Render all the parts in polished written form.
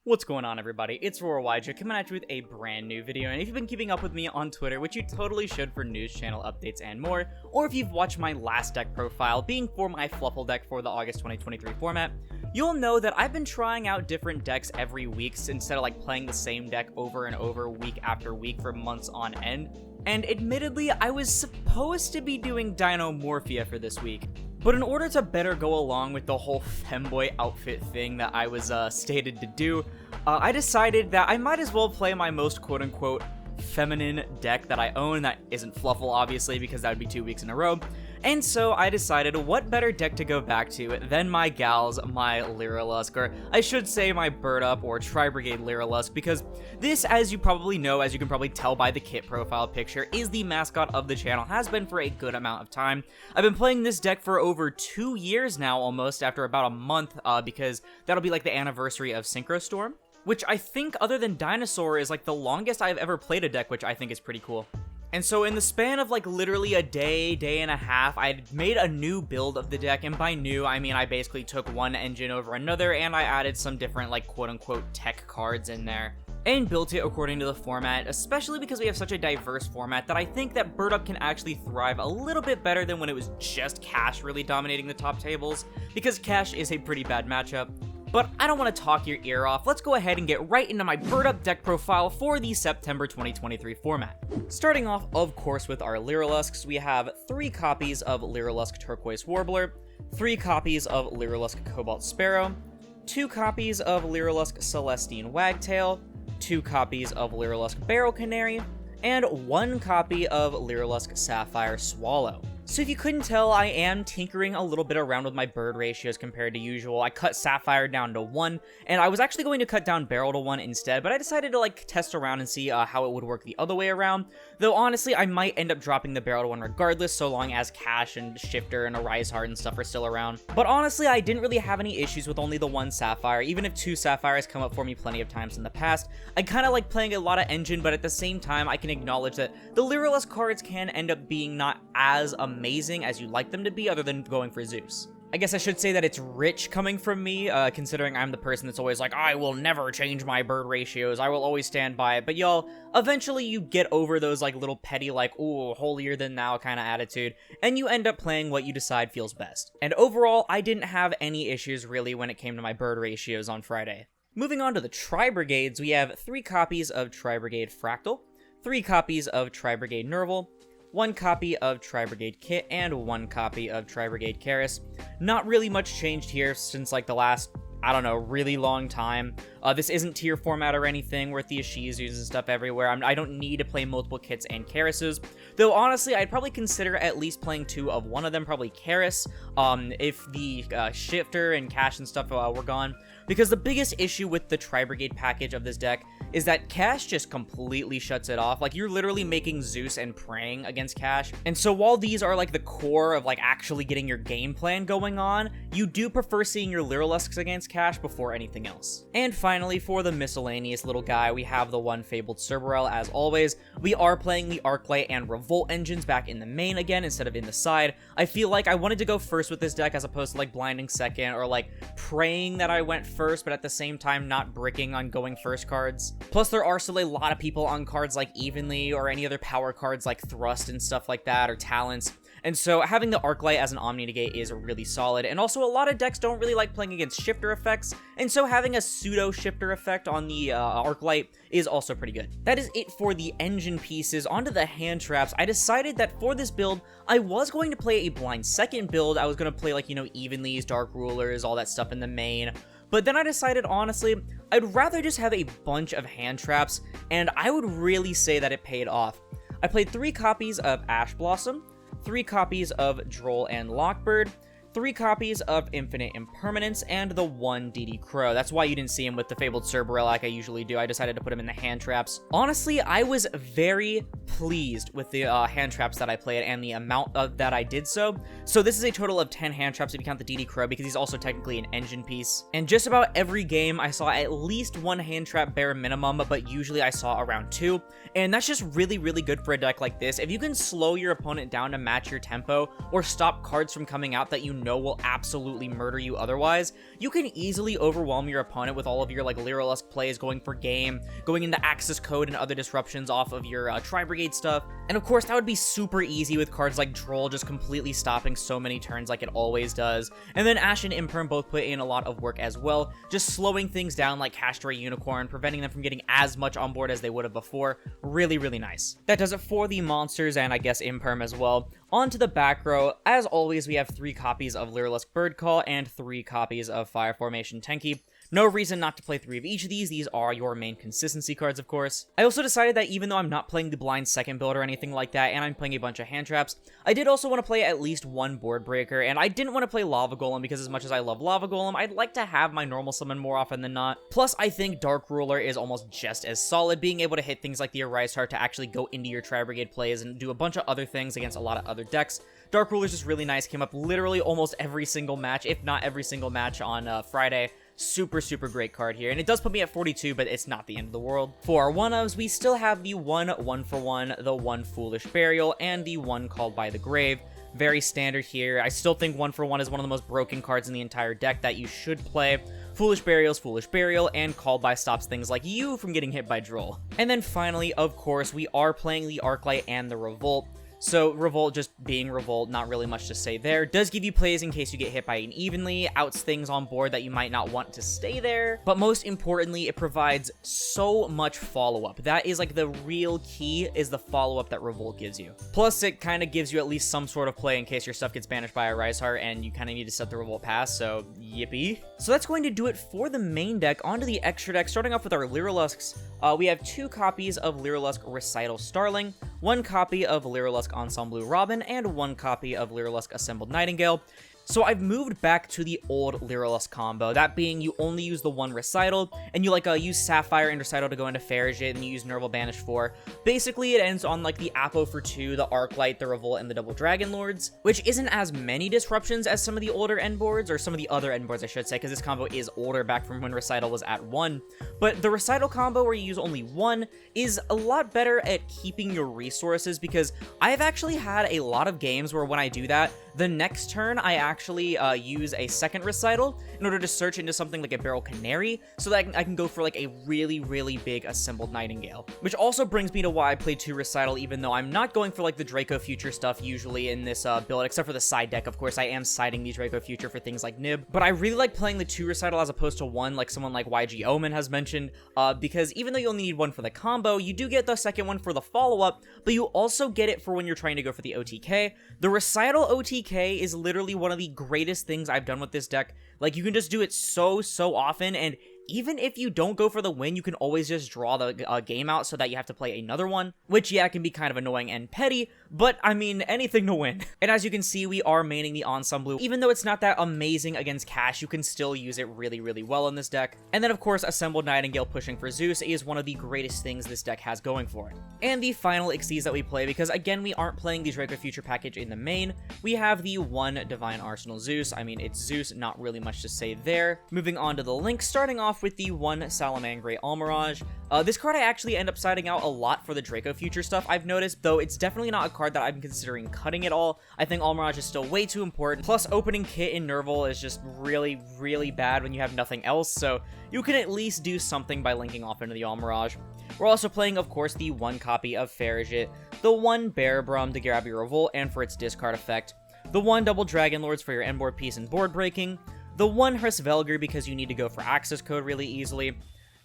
What's going on, everybody? It's Roar coming at you with a brand new video, and if you've been keeping up with me on Twitter, which you totally should for news channel updates and more, or if you've watched my last deck profile, being for my Fluffle deck for the August 2023 format, you'll know that I've been trying out different decks every week instead of like playing the same deck over and over week after week for months on end. And admittedly, I was supposed to be doing Dinomorphia for this week. But in order to better go along with the whole femboy outfit thing that I was stated to do, I decided that I might as well play my most quote-unquote feminine deck that I own that isn't Fluffle, obviously, because that would be 2 weeks in a row. And so I decided what better deck to go back to than my gals, my Lyrilusc, or I should say my Bird Up or Tri-Brigade Lyrilusc, because this, as you probably know, as you can probably tell by the kit profile picture, is the mascot of the channel, has been for a good amount of time. I've been playing this deck for over 2 years now, almost, after about a month, because that'll be like the anniversary of Synchro Storm, which I think, other than Dinosaur, is like the longest I've ever played a deck, which I think is pretty cool. And so in the span of like literally a day and a half, I made a new build of the deck, and by new, I mean I basically took one engine over another, and I added some different like quote-unquote tech cards in there, and built it according to the format, especially because we have such a diverse format that I think that Bird Up can actually thrive a little bit better than when it was just Cash really dominating the top tables, because Cash is a pretty bad matchup. But I don't want to talk your ear off. Let's go ahead and get right into my Bird Up deck profile for the September 2023 format. Starting off, of course, with our Lyriluscs, we have 3 copies of Lyrilusc Turquoise Warbler, 3 copies of Lyrilusc Cobalt Sparrow, 2 copies of Lyrilusc Celestine Wagtail, 2 copies of Lyrilusc Barrel Canary, and 1 copy of Lyrilusc Sapphire Swallow. So if you couldn't tell, I am tinkering a little bit around with my bird ratios compared to usual. I cut Sapphire down to 1, and I was actually going to cut down Barrel to 1 instead, but I decided to like test around and see how it would work the other way around. Though honestly, I might end up dropping the Barrel to 1 regardless, so long as Cash and Shifter and Arise Heart and stuff are still around. But honestly, I didn't really have any issues with only the 1 Sapphire, even if 2 Sapphires come up for me plenty of times in the past. I kind of like playing a lot of engine, but at the same time, I can acknowledge that the Lyrilusc cards can end up being not as amazing as you'd like them to be, other than going for Zeus. I guess I should say that it's rich coming from me, considering I'm the person that's always like, I will never change my bird ratios, I will always stand by it. But y'all, eventually you get over those like little petty like, ooh, holier than thou kind of attitude, and you end up playing what you decide feels best. And overall, I didn't have any issues really when it came to my bird ratios on Friday. Moving on to the Tri-Brigades, we have 3 copies of Tri-Brigade Fractal, 3 copies of Tri-Brigade Nerval, 1 copy of Tri-Brigade Kit, and 1 copy of Tri-Brigade Karis. Not really much changed here since like the last, I don't know, really long time. This isn't tier format or anything where Theoshizus and stuff everywhere. I don't need to play multiple kits and Karises. Though honestly, I'd probably consider at least playing 2 of one of them, probably Karis, if the Shifter and Cash and stuff were gone. Because the biggest issue with the Tri-Brigade package of this deck is that Cash just completely shuts it off. Like, you're literally making Zeus and praying against Cash. And so while these are like the core of like actually getting your game plan going on, you do prefer seeing your Lyriluscs against Cash before anything else. And finally, for the miscellaneous little guy, we have the 1 Fabled Cerberel as always. We are playing the Arclight and Revolt engines back in the main again instead of in the side. I feel like I wanted to go first with this deck as opposed to like blinding second or like praying that I went first, but at the same time not bricking on going first cards. Plus, there are still a lot of people on cards like Evenly or any other power cards like Thrust and stuff like that, or Talents. And so having the Arclight as an Omni Negate is really solid, and also a lot of decks don't really like playing against shifter effects, and so having a pseudo shifter effect on the Arclight is also pretty good. That is it for the engine pieces. Onto the hand traps. I decided that for this build, I was going to play a blind second build. I was going to play like, you know, Evenlys, Dark Rulers, all that stuff in the main. But then I decided, honestly, I'd rather just have a bunch of hand traps, and I would really say that it paid off. I played 3 copies of Ash Blossom, 3 copies of Droll and Lockbird, 3 copies of Infinite Impermanence, and the 1 DD Crow. That's why you didn't see him with the Fabled Cerberel like I usually do. I decided to put him in the hand traps. Honestly, I was very pleased with the hand traps that I played and the amount of that I did so. So this is a total of 10 hand traps if you count the DD Crow, because he's also technically an engine piece. And just about every game, I saw at least 1 hand trap bare minimum, but usually I saw around 2. And that's just really, really good for a deck like this. If you can slow your opponent down to match your tempo, or stop cards from coming out that you know will absolutely murder you otherwise, you can easily overwhelm your opponent with all of your like Lyrilusc plays, going for game, going into Access Code and other disruptions off of your Tri-Brigade stuff. And of course, that would be super easy with cards like Droll just completely stopping so many turns like it always does. And then Ash and Imperm both put in a lot of work as well, just slowing things down like Castaway Unicorn, preventing them from getting as much on board as they would have before. Really, really nice. That does it for the monsters and I guess Imperm as well. On to the back row. As always, we have 3 copies of Lyrilusc Bird Call and 3 copies of Fire Formation Tenki. No reason not to play 3 of each of these are your main consistency cards, of course. I also decided that even though I'm not playing the blind second build or anything like that, and I'm playing a bunch of hand traps, I did also want to play at least 1 board breaker, and I didn't want to play Lava Golem because as much as I love Lava Golem, I'd like to have my normal summon more often than not. Plus, I think Dark Ruler is almost just as solid, being able to hit things like the Arise Heart to actually go into your Tri-Brigade plays and do a bunch of other things against a lot of other decks. Dark Ruler is just really nice, came up literally almost every single match, if not every single match on Friday. Super, super great card here, and it does put me at 42, but it's not the end of the world. For our 1-ofs, we still have the 1/1-for-1, the 1 Foolish Burial, and the 1 Called by the Grave. Very standard here. I still think 1/1 is one of the most broken cards in the entire deck that you should play. Foolish Burial's Foolish Burial, and Called by stops things like you from getting hit by Droll. And then finally, of course, we are playing the Arclight and the Revolt. So Revolt, just being Revolt, not really much to say there. Does give you plays in case you get hit by an evenly, outs things on board that you might not want to stay there. But most importantly, it provides so much follow-up. That is like the real key, is the follow-up that Revolt gives you. Plus, it kind of gives you at least some sort of play in case your stuff gets banished by a Rise Heart and you kind of need to set the Revolt pass, so yippee. So that's going to do it for the main deck. Onto the extra deck, starting off with our Lyriluscs. We have 2 copies of Lyrilusc Recital Starling, 1 copy of Lyrilusc Ensemble Robin, and 1 copy of Lyrilusc Assembled Nightingale. So I've moved back to the old Lyrilusc combo, that being you only use the 1 Recital, and you use Sapphire and Recital to go into Farragut, and you use Nerval Banish for. Basically, it ends on the Apo for 2, the Arclight, the Revolt, and the Double Dragon Lords, which isn't as many disruptions as some of the older end boards, or some of the other end boards I should say, because this combo is older back from when Recital was at 1. But the Recital combo where you use only 1 is a lot better at keeping your resources, because I've actually had a lot of games where when I do that, the next turn I actually use a second Recital in order to search into something like a Barrel Canary, so that I can go for a really, really big Assembled Nightingale. Which also brings me to why I play 2 Recital, even though I'm not going for the Draco Future stuff usually in this build, except for the side deck. Of course, I am siding the Draco Future for things like Nib, but I really like playing the 2 Recital as opposed to 1, like someone like YG Omen has mentioned, because even though you only need 1 for the combo, you do get the second one for the follow-up, but you also get it for when you're trying to go for the OTK. The Recital OTK is literally one of the greatest things I've done with this deck. You can just do it so often, and even if you don't go for the win, you can always just draw the game out so that you have to play another one, which, yeah, can be kind of annoying and petty, but, I mean, anything to win. And as you can see, we are maining the Ensemble. Even though it's not that amazing against Cash, you can still use it really, really well in this deck. And then, of course, Assembled Nightingale pushing for Zeus is one of the greatest things this deck has going for it. And the final Xyz that we play, because, again, we aren't playing the Draco Future package in the main, we have the 1 Divine Arsenal Zeus. I mean, it's Zeus, not really much to say there. Moving on to the link, starting off with the 1 Salamangre Almirage. This card I actually end up siding out a lot for the Draco Future stuff, I've noticed, though it's definitely not a card that I'm considering cutting at all. I think Almirage is still way too important, plus opening Kit in Nerval is just really, really bad when you have nothing else, so you can at least do something by linking off into the Almirage. We're also playing, of course, the 1 copy of Farragut, the 1 Bearbrum to grab your Revolt and for its discard effect, the 1 Double Dragon Lords for your end board piece and board breaking, the 1 Hrisvelgr because you need to go for access code really easily,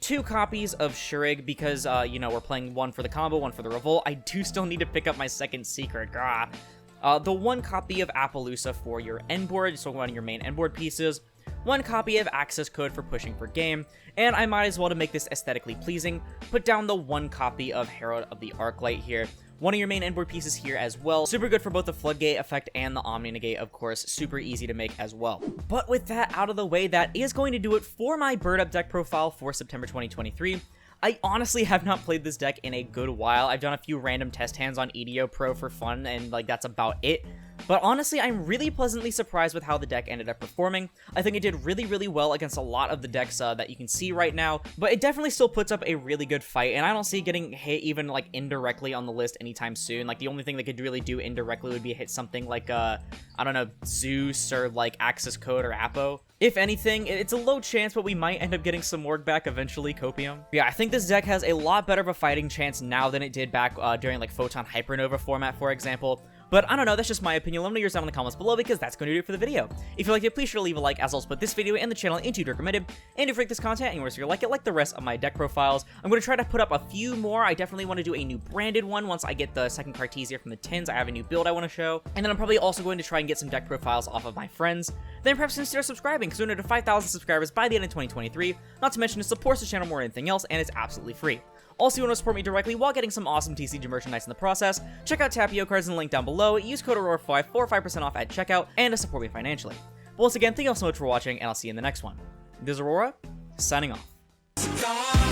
2 copies of Shurig because, we're playing 1 for the combo, 1 for the Revolt. I do still need to pick up my second secret, the 1 copy of Appaloosa for your end board, so one of your main end board pieces, 1 copy of access code for pushing for game, and I might as well, to make this aesthetically pleasing, put down the 1 copy of Herald of the Arclight here. One of your main endboard pieces here as well. Super good for both the Floodgate effect and the Omni Negate, of course. Super easy to make as well. But with that out of the way, that is going to do it for my Bird Up deck profile for September 2023. I honestly have not played this deck in a good while. I've done a few random test hands on EDO Pro for fun, and that's about it. But honestly, I'm really pleasantly surprised with how the deck ended up performing. I think it did really well against a lot of the decks that you can see right now, but it definitely still puts up a really good fight, and I don't see getting hit even like indirectly on the list anytime soon. Like the only thing they could really do indirectly would be hit something like I don't know, Zeus or like Axis Code or Apo. If anything, it's a low chance, but we might end up getting some Morg back eventually, Copium. Yeah, I think this deck has a lot better of a fighting chance now than it did back during like Photon Hypernova format, for example. But I don't know, that's just my opinion. Let me know yours down in the comments below, because that's going to do it for the video. If you liked it, please sure to leave a like, as I'll put this video and the channel into your recommended. And if you like this content and you want to like it, like the rest of my deck profiles, I'm going to try to put up a few more. I definitely want to do a new branded one once I get the second Cartesia from the tins. I have a new build I want to show. And then I'm probably also going to try and get some deck profiles off of my friends. Then perhaps consider subscribing, because we're near to 5,000 subscribers by the end of 2023. Not to mention it supports the channel more than anything else, and it's absolutely free. Also, if you want to support me directly while getting some awesome TCG merchandise in the process, check out Tapio cards in the link down below, use code AURORA5 for 5% off at checkout, and to support me financially. But once again, thank you all so much for watching, and I'll see you in the next one. This is Aurora, signing off.